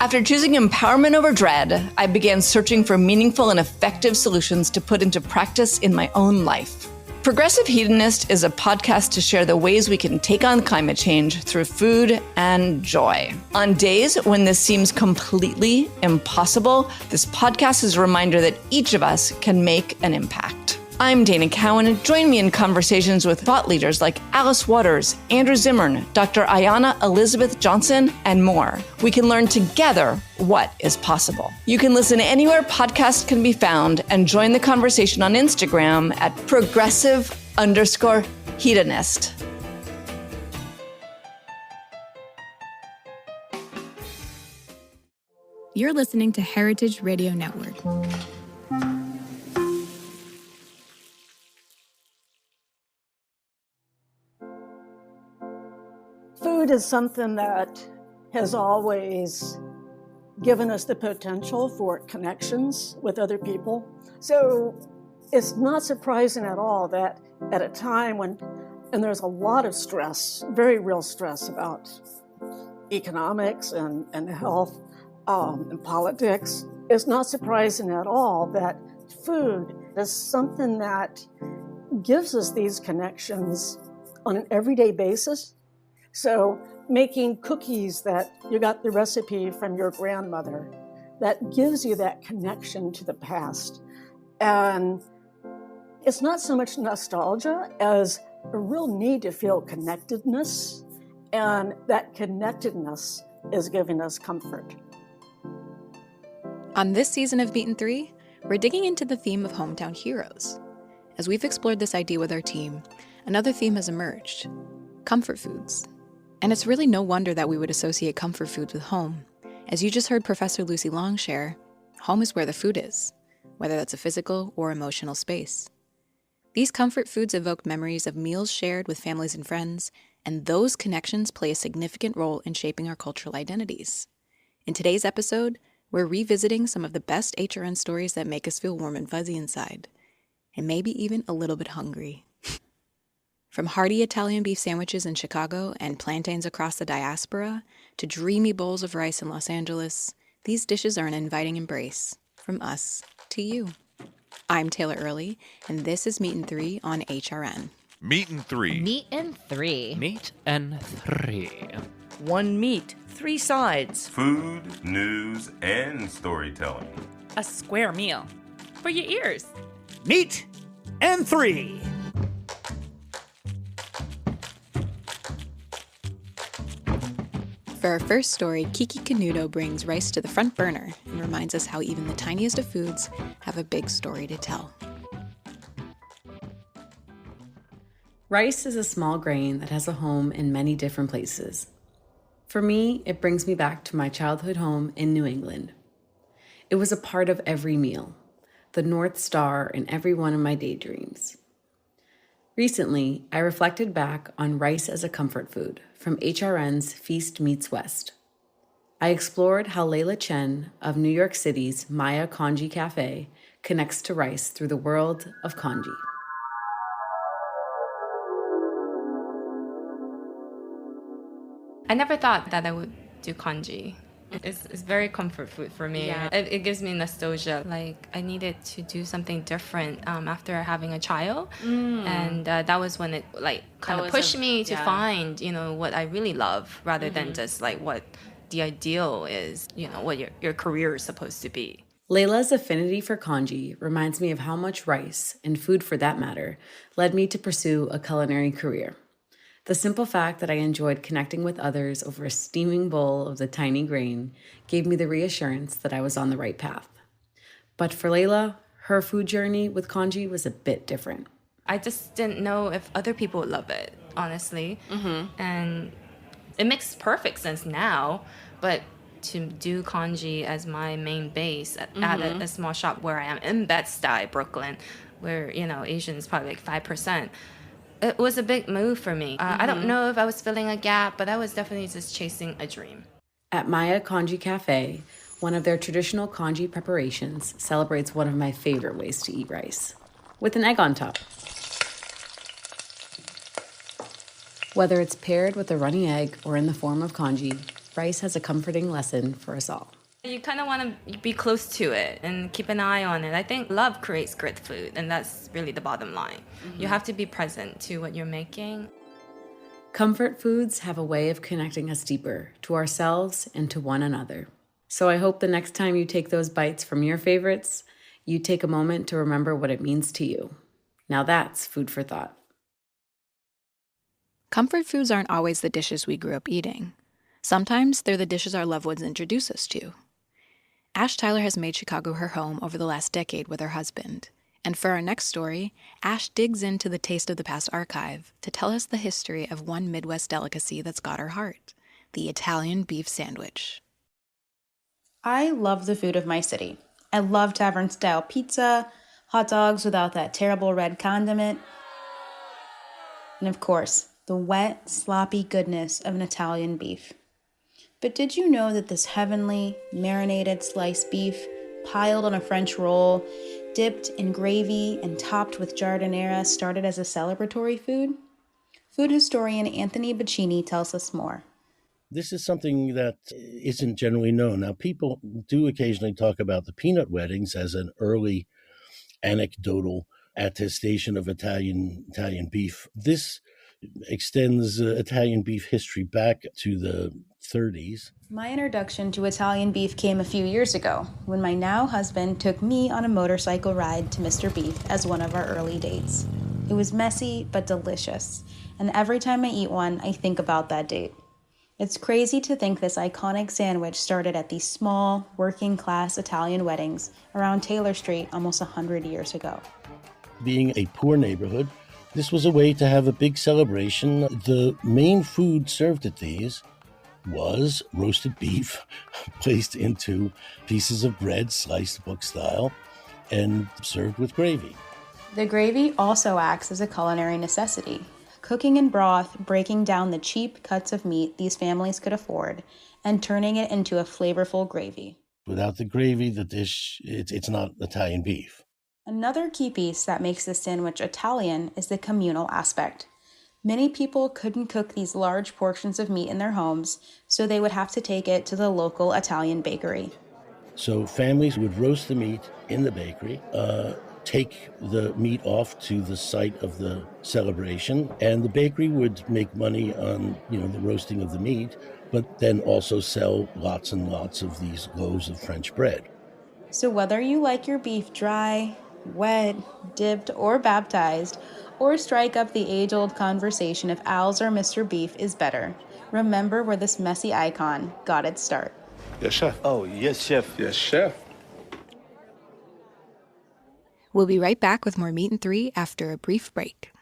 After choosing empowerment over dread, I began searching for meaningful and effective solutions to put into practice in my own life. Progressive Hedonist is a podcast to share the ways we can take on climate change through food and joy. On days when this seems completely impossible, this podcast is a reminder that each of us can make an impact. I'm Dana Cowan. Join me in conversations with thought leaders like Alice Waters, Andrew Zimmern, Dr. Ayanna Elizabeth Johnson, and more. We can learn together what is possible. You can listen anywhere podcasts can be found and join the conversation on Instagram at progressive_hedonist. You're listening to Heritage Radio Network. Food is something that has always given us the potential for connections with other people. So it's not surprising at all that at a time when, and there's a lot of stress, very real stress about economics and health and politics, it's not surprising at all that food is something that gives us these connections on an everyday basis. So making cookies that you got the recipe from your grandmother, that gives you that connection to the past. And it's not so much nostalgia as a real need to feel connectedness. And that connectedness is giving us comfort. On this season of Meat and Three, we're digging into the theme of hometown heroes. As we've explored this idea with our team, another theme has emerged: comfort foods. And it's really no wonder that we would associate comfort foods with home. As you just heard Professor Lucy Long share, home is where the food is, whether that's a physical or emotional space. These comfort foods evoke memories of meals shared with families and friends, and those connections play a significant role in shaping our cultural identities. In today's episode, we're revisiting some of the best HRN stories that make us feel warm and fuzzy inside, and maybe even a little bit hungry. From hearty Italian beef sandwiches in Chicago and plantains across the diaspora, to dreamy bowls of rice in Los Angeles, these dishes are an inviting embrace from us to you. I'm Taylor Early, and this is Meat and Three on HRN. Meat and Three. Meat and Three. Meat and Three. One meat, three sides. Food, news, and storytelling. A square meal for your ears. Meat and Three. For our first story, Kiki Canuto brings rice to the front burner and reminds us how even the tiniest of foods have a big story to tell. Rice is a small grain that has a home in many different places. For me, it brings me back to my childhood home in New England. It was a part of every meal, the North Star in every one of my daydreams. Recently, I reflected back on rice as a comfort food from HRN's Feast Meets West. I explored how Layla Chen of New York City's Maya Congee Cafe connects to rice through the world of congee. I never thought that I would do congee. It's very comfort food for me. Yeah. It gives me nostalgia. Like, I needed to do something different after having a child. And that was when it kind of pushed me to find, what I really love rather than just what the ideal is, what your career is supposed to be. Layla's affinity for congee reminds me of how much rice, and food for that matter, led me to pursue a culinary career. The simple fact that I enjoyed connecting with others over a steaming bowl of the tiny grain gave me the reassurance that I was on the right path. But for Layla, her food journey with congee was a bit different. I just didn't know if other people would love it, honestly. And it makes perfect sense now, but to do congee as my main base at a small shop where I am in Bed-Stuy, Brooklyn, where, Asian is probably 5%. It was a big move for me. I don't know if I was filling a gap, but I was definitely just chasing a dream. At Maya Congee Cafe, one of their traditional congee preparations celebrates one of my favorite ways to eat rice, with an egg on top. Whether it's paired with a runny egg or in the form of congee, rice has a comforting lesson for us all. You kind of want to be close to it and keep an eye on it. I think love creates great food, and that's really the bottom line. You have to be present to what you're making. Comfort foods have a way of connecting us deeper to ourselves and to one another. So I hope the next time you take those bites from your favorites, you take a moment to remember what it means to you. Now that's food for thought. Comfort foods aren't always the dishes we grew up eating. Sometimes they're the dishes our loved ones introduce us to. Ash Tyler has made Chicago her home over the last decade with her husband. And for our next story, Ash digs into the Taste of the Past archive to tell us the history of one Midwest delicacy that's got her heart, the Italian beef sandwich. I love the food of my city. I love tavern-style pizza, hot dogs without that terrible red condiment, and of course, the wet, sloppy goodness of an Italian beef. But did you know that this heavenly, marinated sliced beef, piled on a French roll, dipped in gravy and topped with giardiniera, started as a celebratory food? Food historian Anthony Bacchini tells us more. This is something that isn't generally known. Now, people do occasionally talk about the peanut weddings as an early anecdotal attestation of Italian beef. This extends Italian beef history back to the 30s. My introduction to Italian beef came a few years ago when my now husband took me on a motorcycle ride to Mr. Beef as one of our early dates. It was messy but delicious, and every time I eat one, I think about that date. It's crazy to think this iconic sandwich started at these small, working-class Italian weddings around Taylor Street almost 100 years ago. Being a poor neighborhood, this was a way to have a big celebration. The main food served at these was roasted beef placed into pieces of bread, sliced book style, and served with gravy. The gravy also acts as a culinary necessity, cooking in broth, breaking down the cheap cuts of meat these families could afford, and turning it into a flavorful gravy. Without the gravy, the dish, it's not Italian beef. Another key piece that makes this sandwich Italian is the communal aspect. Many people couldn't cook these large portions of meat in their homes, so they would have to take it to the local Italian bakery. So families would roast the meat in the bakery, take the meat off to the site of the celebration, and the bakery would make money on, the roasting of the meat, but then also sell lots and lots of these loaves of French bread. So whether you like your beef dry, wet, dipped, or baptized, or strike up the age-old conversation if Al's or Mr. Beef is better, remember where this messy icon got its start. Yes, chef. Oh, yes, chef. Yes, chef. We'll be right back with more Meat and Three after a brief break.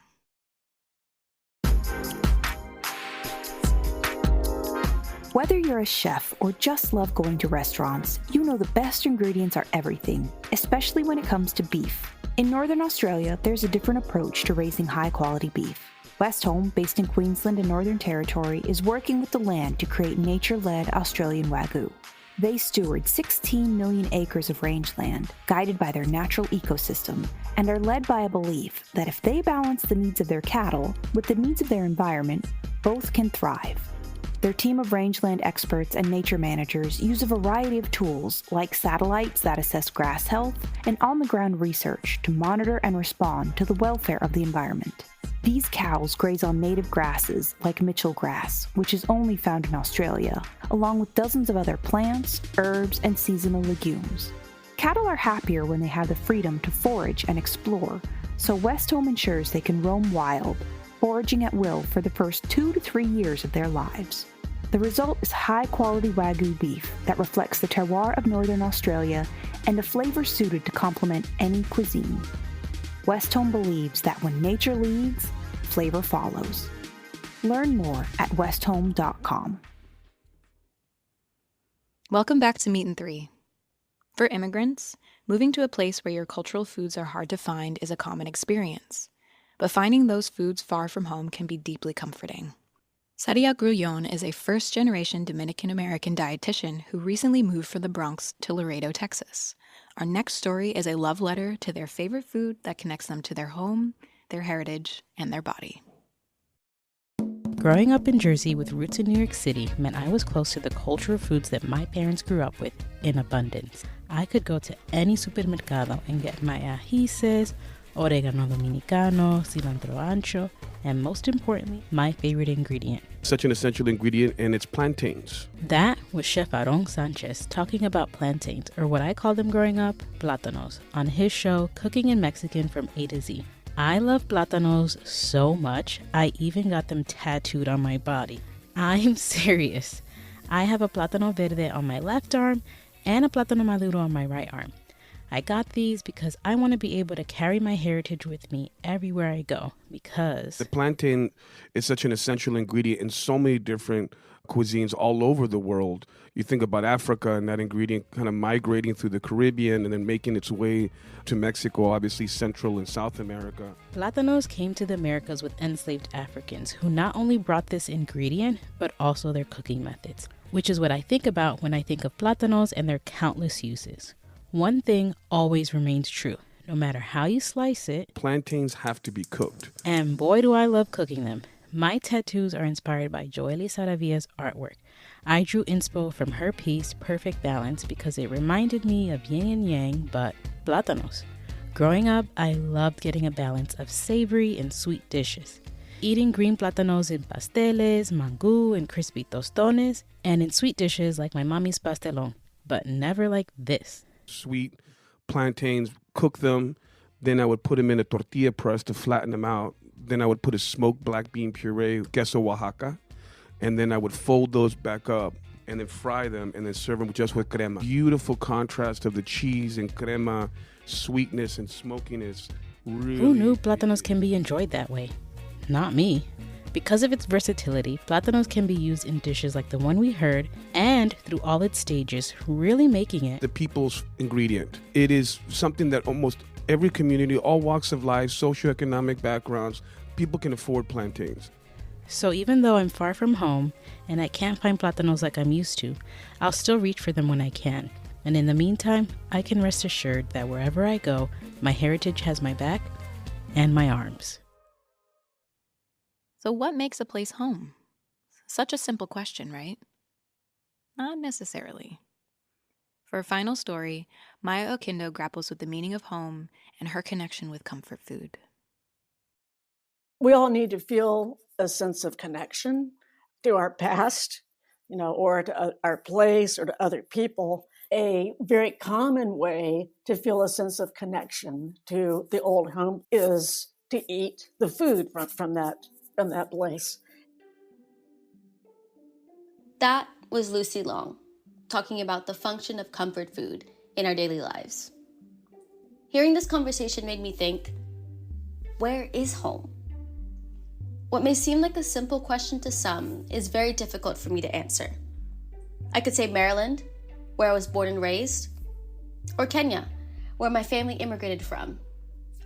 Whether you're a chef or just love going to restaurants, you know the best ingredients are everything, especially when it comes to beef. In Northern Australia, there's a different approach to raising high-quality beef. Westholme, based in Queensland and Northern Territory, is working with the land to create nature-led Australian Wagyu. They steward 16 million acres of rangeland, guided by their natural ecosystem, and are led by a belief that if they balance the needs of their cattle with the needs of their environment, both can thrive. Their team of rangeland experts and nature managers use a variety of tools like satellites that assess grass health and on-the-ground research to monitor and respond to the welfare of the environment. These cows graze on native grasses like Mitchell grass, which is only found in Australia, along with dozens of other plants, herbs, and seasonal legumes. Cattle are happier when they have the freedom to forage and explore, so Westholme ensures they can roam wild, foraging at will for the first 2 to 3 years of their lives. The result is high-quality Wagyu beef that reflects the terroir of Northern Australia and a flavor suited to complement any cuisine. Westholme believes that when nature leads, flavor follows. Learn more at westholme.com. Welcome back to Meat and Three. For immigrants, moving to a place where your cultural foods are hard to find is a common experience. But finding those foods far from home can be deeply comforting. Sadia Grullon is a first-generation Dominican-American dietitian who recently moved from the Bronx to Laredo, Texas. Our next story is a love letter to their favorite food that connects them to their home, their heritage, and their body. Growing up in Jersey with roots in New York City meant I was close to the culture of foods that my parents grew up with in abundance. I could go to any supermercado and get my ajíes, oregano dominicano, cilantro ancho, and most importantly, my favorite ingredient. Such an essential ingredient, and it's plantains. That was Chef Aaron Sanchez talking about plantains, or what I called them growing up, plátanos, on his show Cooking in Mexican from A to Z. I love plátanos so much, I even got them tattooed on my body. I'm serious. I have a plátano verde on my left arm and a plátano maduro on my right arm. I got these because I want to be able to carry my heritage with me everywhere I go, because the plantain is such an essential ingredient in so many different cuisines all over the world. You think about Africa and that ingredient kind of migrating through the Caribbean and then making its way to Mexico, obviously Central and South America. Plátanos came to the Americas with enslaved Africans who not only brought this ingredient, but also their cooking methods, which is what I think about when I think of plátanos and their countless uses. One thing always remains true. No matter how you slice it, plantains have to be cooked. And boy, do I love cooking them. My tattoos are inspired by Joely Saravia's artwork. I drew inspo from her piece, Perfect Balance, because it reminded me of yin and yang, but plátanos. Growing up, I loved getting a balance of savory and sweet dishes. Eating green plátanos in pasteles, mangú, and crispy tostones, and in sweet dishes like my mommy's pastelón, but never like this. Sweet plantains, cook them, then I would put them in a tortilla press to flatten them out. Then I would put a smoked black bean puree, queso Oaxaca, and then I would fold those back up and then fry them and then serve them just with crema. Beautiful contrast of the cheese and crema, sweetness and smokiness. Really. Who knew plátanos can be enjoyed that way? Not me. Because of its versatility, plátanos can be used in dishes like the one we heard and through all its stages, really making it the people's ingredient. It is something that almost every community, all walks of life, socioeconomic backgrounds, people can afford plantains. So even though I'm far from home and I can't find plátanos like I'm used to, I'll still reach for them when I can. And in the meantime, I can rest assured that wherever I go, my heritage has my back and my arms. So what makes a place home? Such a simple question, right? Not necessarily. For a final story, Maya Okindo grapples with the meaning of home and her connection with comfort food. We all need to feel a sense of connection to our past, or to our place or to other people. A very common way to feel a sense of connection to the old home is to eat the food from that place. That was Lucy Long, talking about the function of comfort food in our daily lives. Hearing this conversation made me think, where is home? What may seem like a simple question to some is very difficult for me to answer. I could say Maryland, where I was born and raised, or Kenya, where my family immigrated from,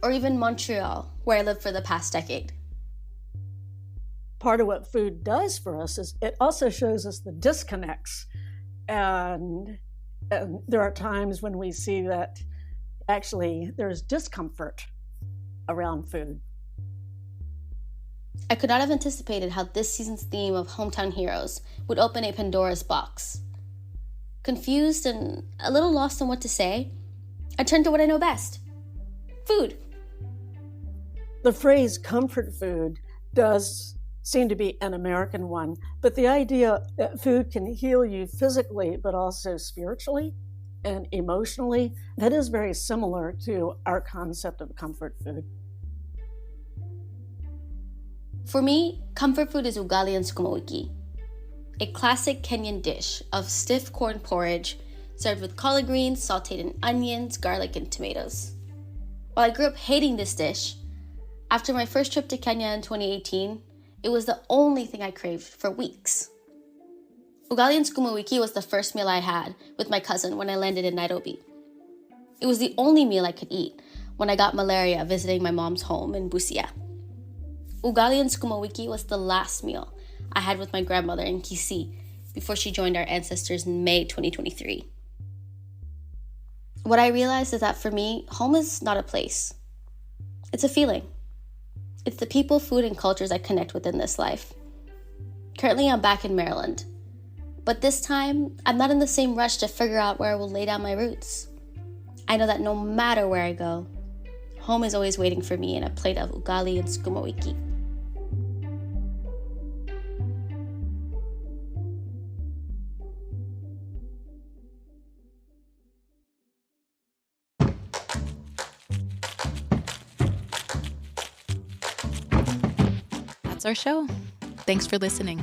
or even Montreal, where I lived for the past decade. Part of what food does for us is it also shows us the disconnects. And there are times when we see that actually there's discomfort around food. I could not have anticipated how this season's theme of hometown heroes would open a Pandora's box. Confused and a little lost on what to say, I turned to what I know best: food. The phrase comfort food does seem to be an American one, but the idea that food can heal you physically, but also spiritually and emotionally, that is very similar to our concept of comfort food. For me, comfort food is ugali and sukuma wiki, a classic Kenyan dish of stiff corn porridge served with collard greens sauteed in onions, garlic, and tomatoes. While I grew up hating this dish, after my first trip to Kenya in 2018, it was the only thing I craved for weeks. Ugali and sukuma wiki was the first meal I had with my cousin when I landed in Nairobi. It was the only meal I could eat when I got malaria visiting my mom's home in Busia. Ugali and sukuma wiki was the last meal I had with my grandmother in Kisii before she joined our ancestors in May 2023. What I realized is that for me, home is not a place. It's a feeling. It's the people, food, and cultures I connect with in this life. Currently, I'm back in Maryland. But this time, I'm not in the same rush to figure out where I will lay down my roots. I know that no matter where I go, home is always waiting for me in a plate of ugali and sukuma wiki. That's our show. Thanks for listening.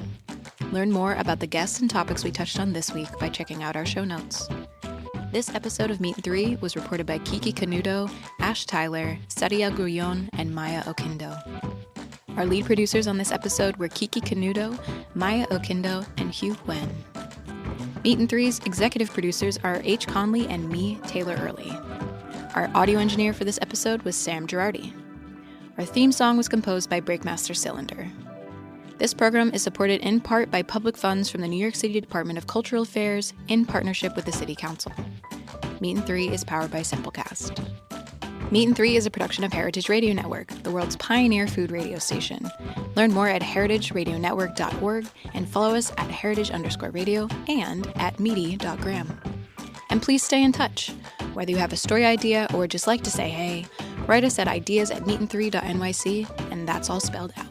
Learn more about the guests and topics we touched on this week by checking out our show notes. This episode of Meet 3 was reported by Kiki Canudo, Ash Tyler, Sadia Guyon, and Maya Okindo. Our lead producers on this episode were Kiki Canudo, Maya Okindo, and Hugh Wen. Meet 3's executive producers are H. Conley and me, Taylor Early. Our audio engineer for this episode was Sam Girardi. Our theme song was composed by Breakmaster Cylinder. This program is supported in part by public funds from the New York City Department of Cultural Affairs in partnership with the City Council. Meet 3 is powered by Simplecast. Meet 3 is a production of Heritage Radio Network, the world's pioneer food radio station. Learn more at heritageradionetwork.org and follow us at heritage_radio and at meaty.gram. And please stay in touch. Whether you have a story idea or just like to say hey, write us at ideas@meetin3.nyc, and that's all spelled out.